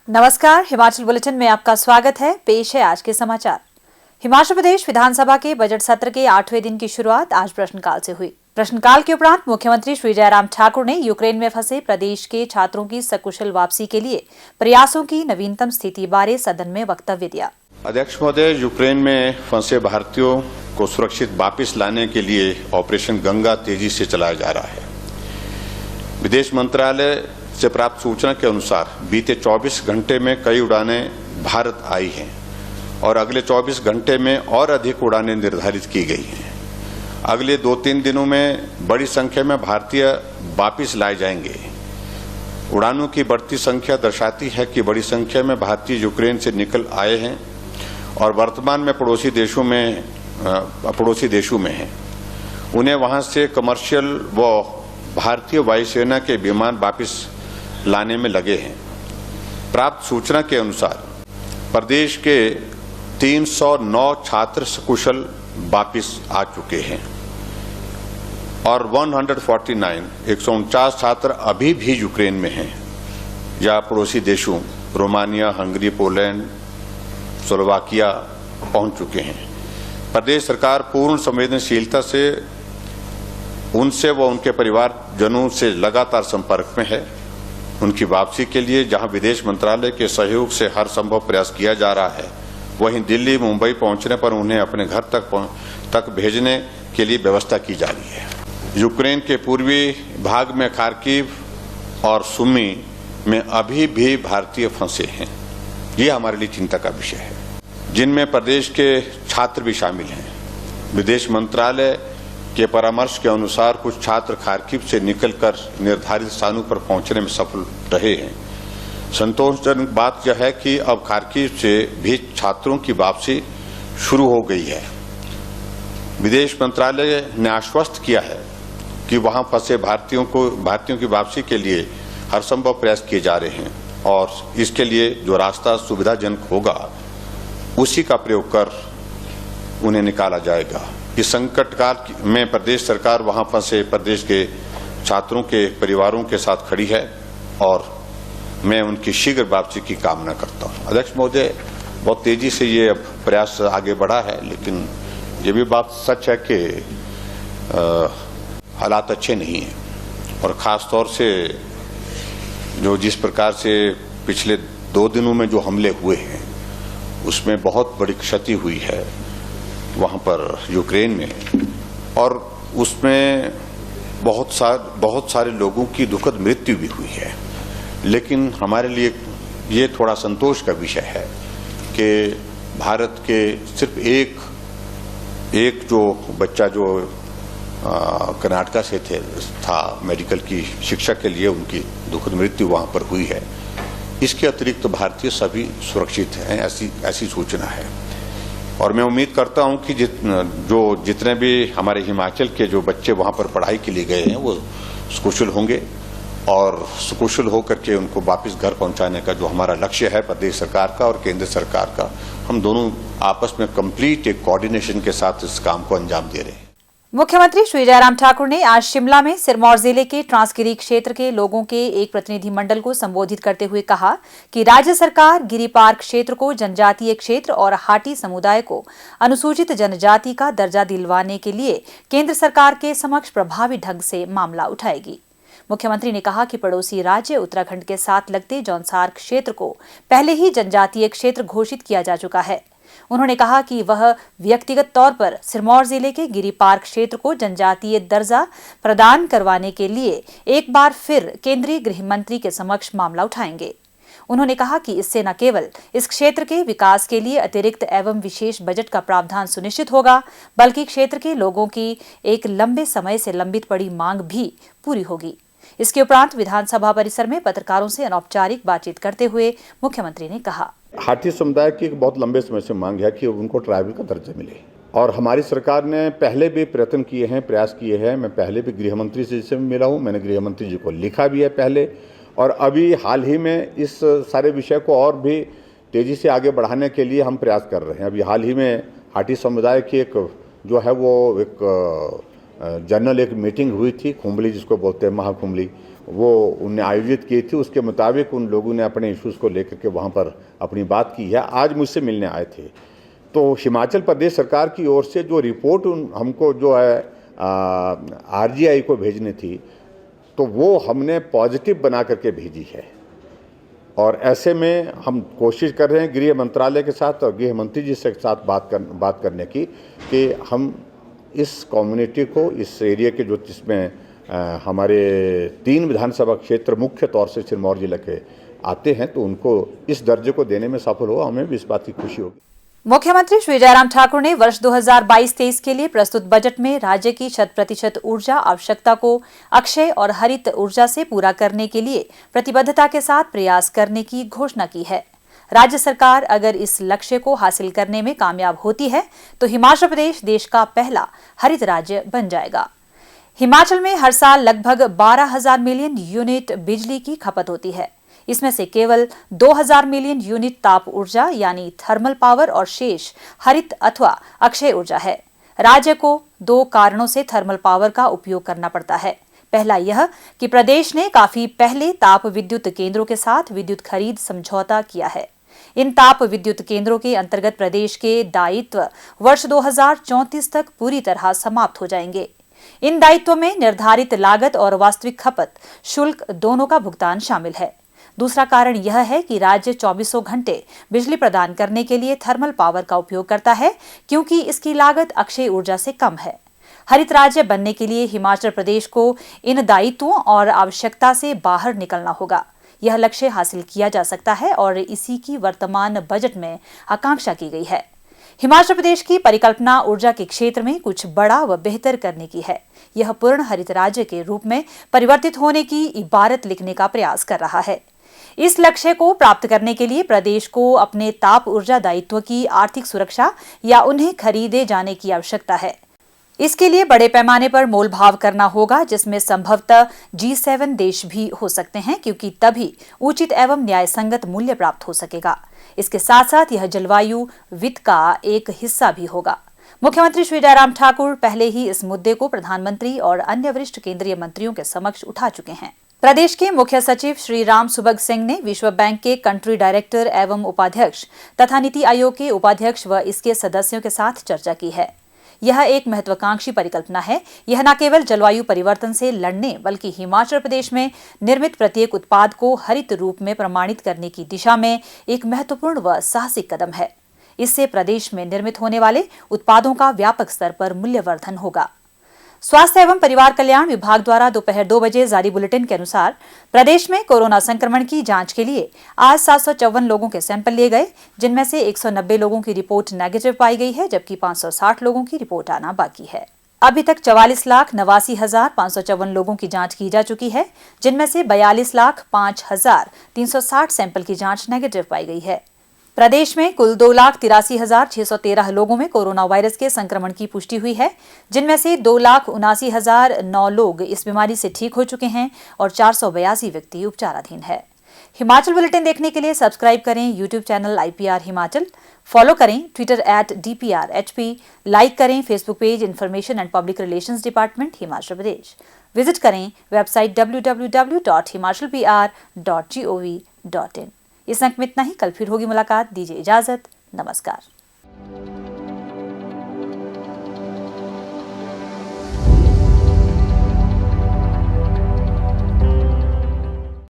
नमस्कार, हिमाचल बुलेटिन में आपका स्वागत है। पेश है आज के समाचार। हिमाचल प्रदेश विधानसभा के बजट सत्र के 8वें दिन की शुरुआत आज प्रश्नकाल से हुई। प्रश्नकाल के उपरांत मुख्यमंत्री श्री जयराम ठाकुर ने यूक्रेन में फंसे प्रदेश के छात्रों की सकुशल वापसी के लिए प्रयासों की नवीनतम स्थिति बारे सदन में वक्तव्य दिया। अध्यक्ष महोदय, यूक्रेन में फंसे भारतीयों को सुरक्षित वापस लाने के लिए ऑपरेशन गंगा तेजी से चलाया जा रहा है। विदेश मंत्रालय से प्राप्त सूचना के अनुसार बीते 24 घंटे में कई उड़ानें भारत आई हैं और अगले 24 घंटे में और अधिक उड़ानें निर्धारित की गई हैं। अगले 2-3 दिनों में बड़ी संख्या में भारतीय वापस लाए जाएंगे। उड़ानों की बढ़ती संख्या दर्शाती है कि बड़ी संख्या में भारतीय यूक्रेन से निकल आए हैं और वर्तमान में पड़ोसी देशों में हैं। उन्हें वहां से कमर्शियल व भारतीय वायुसेना के विमान वापस लाने में लगे हैं। प्राप्त सूचना के अनुसार प्रदेश के 309 छात्र सकुशल वापस आ चुके हैं और 149 छात्र अभी भी यूक्रेन में हैं या पड़ोसी देशों रोमानिया, हंगरी, पोलैंड, स्लोवाकिया पहुंच चुके हैं। प्रदेश सरकार पूर्ण संवेदनशीलता से उनसे व उनके परिवारजनों से लगातार संपर्क में है। उनकी वापसी के लिए जहां विदेश मंत्रालय के सहयोग से हर संभव प्रयास किया जा रहा है, वहीं दिल्ली, मुंबई पहुंचने पर उन्हें अपने घर तक भेजने के लिए व्यवस्था की जा रही है। यूक्रेन के पूर्वी भाग में खार्किव और सुमी में अभी भी भारतीय फंसे हैं। ये हमारे लिए चिंता का विषय है, जिनमें प्रदेश के छात्र भी शामिल हैं। विदेश मंत्रालय के परामर्श के अनुसार कुछ छात्र खार्किव से निकलकर निर्धारित स्थानों पर पहुंचने में सफल रहे हैं। संतोषजनक बात यह है कि अब खार्किव से भी छात्रों की वापसी शुरू हो गई है। विदेश मंत्रालय ने आश्वस्त किया है कि वहां फंसे भारतीयों की वापसी के लिए हर संभव प्रयास किए जा रहे हैं और इसके लिए जो रास्ता सुविधाजनक होगा उसी का प्रयोग कर उन्हें निकाला जाएगा। इस संकट काल में प्रदेश सरकार वहां फंसे प्रदेश के छात्रों के परिवारों के साथ खड़ी है और मैं उनकी शीघ्र वापसी की कामना करता हूं। अध्यक्ष महोदय, बहुत तेजी से ये अब प्रयास आगे बढ़ा है, लेकिन ये भी बात सच है कि हालात अच्छे नहीं हैं और खास तौर से जिस प्रकार से पिछले 2 दिनों में जो हमले हुए हैं उसमें बहुत बड़ी क्षति हुई है वहां पर यूक्रेन में, और उसमें बहुत सारे लोगों की दुखद मृत्यु भी हुई है। लेकिन हमारे लिए ये थोड़ा संतोष का विषय है कि भारत के सिर्फ एक जो बच्चा जो कर्नाटका से था मेडिकल की शिक्षा के लिए, उनकी दुखद मृत्यु वहां पर हुई है। इसके अतिरिक्त भारतीय सभी सुरक्षित हैं, ऐसी सूचना है। और मैं उम्मीद करता हूं कि जितने भी हमारे हिमाचल के जो बच्चे वहां पर पढ़ाई के लिए गए हैं वो सकुशल होंगे और सकुशल होकर के उनको वापस घर पहुंचाने का जो हमारा लक्ष्य है प्रदेश सरकार का और केंद्र सरकार का, हम दोनों आपस में कंप्लीट एक कोऑर्डिनेशन के साथ इस काम को अंजाम दे रहे हैं। मुख्यमंत्री श्री जयराम ठाकुर ने आज शिमला में सिरमौर जिले के ट्रांसगिरी क्षेत्र के लोगों के एक प्रतिनिधिमंडल को संबोधित करते हुए कहा कि राज्य सरकार गिरी पार्क क्षेत्र को जनजातीय क्षेत्र और हाटी समुदाय को अनुसूचित जनजाति का दर्जा दिलवाने के लिए केंद्र सरकार के समक्ष प्रभावी ढंग से मामला उठाएगी। मुख्यमंत्री ने कहा कि पड़ोसी राज्य उत्तराखंड के साथ लगते जौनसार क्षेत्र को पहले ही जनजातीय क्षेत्र घोषित किया जा चुका है। उन्होंने कहा कि वह व्यक्तिगत तौर पर सिरमौर जिले के गिरी पार्क क्षेत्र को जनजातीय दर्जा प्रदान करवाने के लिए एक बार फिर केंद्रीय गृह मंत्री के समक्ष मामला उठाएंगे। उन्होंने कहा कि इससे न केवल इस क्षेत्र के विकास के लिए अतिरिक्त एवं विशेष बजट का प्रावधान सुनिश्चित होगा, बल्कि क्षेत्र के लोगों की एक लंबे समय से लंबित पड़ी मांग भी पूरी होगी। इसके उपरांत विधानसभा परिसर में पत्रकारों से अनौपचारिक बातचीत करते हुए मुख्यमंत्री ने कहा, हाटी समुदाय की एक बहुत लंबे समय से मांग है कि उनको ट्राइबल का दर्जा मिले और हमारी सरकार ने पहले भी प्रयत्न किए हैं, प्रयास किए हैं। मैं पहले भी गृह मंत्री जी से मिला हूं, मैंने गृह मंत्री जी को लिखा भी है पहले, और अभी हाल ही में इस सारे विषय को और भी तेज़ी से आगे बढ़ाने के लिए हम प्रयास कर रहे हैं। अभी हाल ही में हाटी समुदाय की एक जो है वो एक जनरल एक मीटिंग हुई थी, खुम्बली जिसको बोलते हैं, महाकुम्बली, वो उनने आयोजित की थी। उसके मुताबिक उन लोगों ने अपने इश्यूज़ को लेकर के वहाँ पर अपनी बात की है। आज मुझसे मिलने आए थे। तो हिमाचल प्रदेश सरकार की ओर से जो रिपोर्ट हमको जो है RGI को भेजनी थी, तो वो हमने पॉजिटिव बना करके भेजी है। और ऐसे में हम कोशिश कर रहे हैं गृह मंत्रालय के साथ और गृह मंत्री जी से साथ बात करने की कि हम इस कम्युनिटी को, इस एरिया के जो जिसमें हमारे 3 विधानसभा क्षेत्र मुख्य तौर से सिरमौर जिले के आते हैं, तो उनको इस दर्जे को देने में सफल हो, हमें भी इस बात की खुशी होगी। मुख्यमंत्री श्री जयराम ठाकुर ने वर्ष 2022-23 के लिए प्रस्तुत बजट में राज्य की 100% ऊर्जा आवश्यकता को अक्षय और हरित ऊर्जा से पूरा करने के लिए प्रतिबद्धता के साथ प्रयास करने की घोषणा की है। राज्य सरकार अगर इस लक्ष्य को हासिल करने में कामयाब होती है तो हिमाचल प्रदेश देश का पहला हरित राज्य बन जाएगा। हिमाचल में हर साल लगभग 12,000 मिलियन यूनिट बिजली की खपत होती है। इसमें से केवल 2,000 मिलियन यूनिट ताप ऊर्जा यानी थर्मल पावर और शेष हरित अथवा अक्षय ऊर्जा है। राज्य को 2 कारणों से थर्मल पावर का उपयोग करना पड़ता है। पहला यह कि प्रदेश ने काफी पहले ताप विद्युत केंद्रों के साथ विद्युत खरीद समझौता किया है। इन ताप विद्युत केंद्रों के अंतर्गत प्रदेश के दायित्व वर्ष 2034 तक पूरी तरह समाप्त हो जाएंगे। इन दायित्वों में निर्धारित लागत और वास्तविक खपत शुल्क दोनों का भुगतान शामिल है। दूसरा कारण यह है कि राज्य 24 घंटे बिजली प्रदान करने के लिए थर्मल पावर का उपयोग करता है, क्योंकि इसकी लागत अक्षय ऊर्जा से कम है। हरित राज्य बनने के लिए हिमाचल प्रदेश को इन दायित्वों और आवश्यकता से बाहर निकलना होगा। यह लक्ष्य हासिल किया जा सकता है और इसी की वर्तमान बजट में आकांक्षा की गई है। हिमाचल प्रदेश की परिकल्पना ऊर्जा के क्षेत्र में कुछ बड़ा व बेहतर करने की है। यह पूर्ण हरित राज्य के रूप में परिवर्तित होने की इबारत लिखने का प्रयास कर रहा है। इस लक्ष्य को प्राप्त करने के लिए प्रदेश को अपने ताप ऊर्जा दायित्व की आर्थिक सुरक्षा या उन्हें खरीदे जाने की आवश्यकता है। इसके लिए बड़े पैमाने पर मोल भाव करना होगा, जिसमें संभवतः G7 देश भी हो सकते हैं, क्योंकि तभी उचित एवं न्यायसंगत मूल्य प्राप्त हो सकेगा। इसके साथ साथ यह जलवायु वित्त का एक हिस्सा भी होगा। मुख्यमंत्री श्री जयराम ठाकुर पहले ही इस मुद्दे को प्रधानमंत्री और अन्य वरिष्ठ केंद्रीय मंत्रियों के समक्ष उठा चुके हैं। प्रदेश के मुख्य सचिव श्री राम सुभग सिंह ने विश्व बैंक के कंट्री डायरेक्टर एवं उपाध्यक्ष तथा नीति आयोग के उपाध्यक्ष व इसके सदस्यों के साथ चर्चा की है। यह एक महत्वाकांक्षी परिकल्पना है। यह न केवल जलवायु परिवर्तन से लड़ने बल्कि हिमाचल प्रदेश में निर्मित प्रत्येक उत्पाद को हरित रूप में प्रमाणित करने की दिशा में एक महत्वपूर्ण व साहसिक कदम है। इससे प्रदेश में निर्मित होने वाले उत्पादों का व्यापक स्तर पर मूल्यवर्धन होगा। स्वास्थ्य एवं परिवार कल्याण विभाग द्वारा दोपहर 2 बजे जारी बुलेटिन के अनुसार प्रदेश में कोरोना संक्रमण की जांच के लिए आज 754 लोगों के सैंपल लिए गए, जिनमें से 190 लोगों की रिपोर्ट नेगेटिव पाई गई है, जबकि 560 लोगों की रिपोर्ट आना बाकी है। अभी तक 44,89,554 लोगों की जांच की जा चुकी है, जिनमें से 42,05,360 सैंपल की जांच नेगेटिव पाई गई है। प्रदेश में कुल 2,83,613 लोगों में कोरोना वायरस के संक्रमण की पुष्टि हुई है, जिनमें से 2,79,009 लोग इस बीमारी से ठीक हो चुके हैं और 482 व्यक्ति उपचाराधीन है। हिमाचल बुलेटिन देखने के लिए सब्सक्राइब करें YouTube channel IPR Himachal, follow करें ट्विटर @DPRHP, लाइक करें Facebook page information and public relations department Himachal Pradesh, visit करें वेबसाइट www.himachalpr.gov.in। इस अंक में इतना ही। कल फिर होगी मुलाकात। दीजिए इजाजत। नमस्कार।